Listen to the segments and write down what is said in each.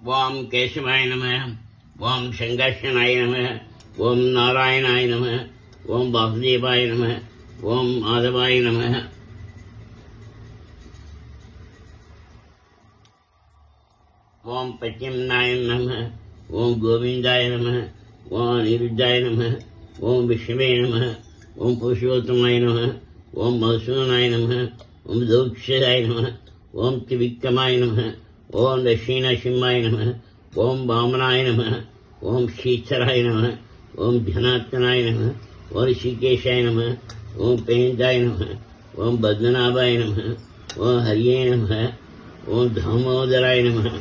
ஓம் கேசவாய நம. ஓம் சங்கர்ஷனாய நம. ஓம் நாராயணாய நம. ஓம் வாசுதேவாய நம. ஓம் மாதவாய நம. ஓம் பிரத்யம்னாய நம. ஓம் கோவிந்தாய நம. ஓம் அனிருத்தாய நம. ஓம் விஷ்ணுவே நம. ஓம் புருஷோத்தமாய நம. ஓம் மதுசூதனாய நம. ஓம் தௌக்ஷதாய நம. ஓம் திவிக்ரமாய நம. ஓம் தட்சிணசிம்மாய நம. ஓம் வாமனாய நம. ஓம் ஸ்ரீச்சராய நம. ஓம் ஜனார்த்தனாய நம. ஓம் ரிஷிகேஷாய நம. ஓம் பேந்தாய நம. ஓம் பத்மநாபாய நம. ஓம் ஹரியே நம. ஓம் தாமோதராய நம.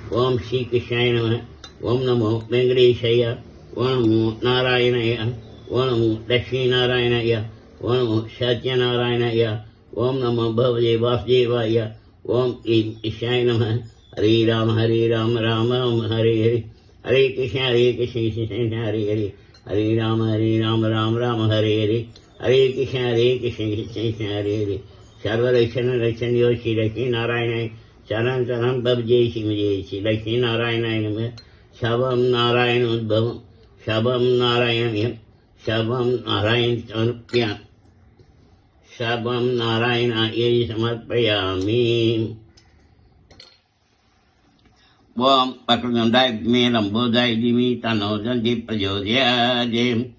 ஓம் ஸ்ரீகிருஷ்ணாய நம. ஓம் நமோ வெங்கடேஷாய. ஓம் நமோ நாராயணாய. ஓம் நமோ லட்சுமிநாராயணாய. ஓம் நமோ சத்யநாராயணாய. ஓம் நமோ பகவதே வாசுதேவாய. ஓம் க்ளீம் ஈஷாய நம. ஹரே ராம ராம ராம ஹரே ஹரே. ஹரே கிருஷ்ண கிருஷ்ண கிருஷ்ண ஹரே ஹரே. ஹரே ராம ராம ராம ஹரே ஹரே. ஹரே கிருஷ்ண கிருஷ்ண கிருஷ்ண ஹரே ஹரே. சர்வலட்சண லட்சணியோ ஸ்ரீ லட்சுமி நாராயணாய சரணம் சரணம் பப்ஜே ஸ்ரீமஜே ஸ்ரீ லட்சுமி நாராயணாய நம. சபம் நாராயண உத்பவம் சபம் நாராயணயம் சபம் நாராயண சமர்ப்பியம் சபம் நாராயணாய சமர்ப்பயாமி. ஓம் வக்ரதுண்டாய வித்மஹே லம்போதராய தீமஹி தன்னோ தந்தி பிரச்சோதயாத்.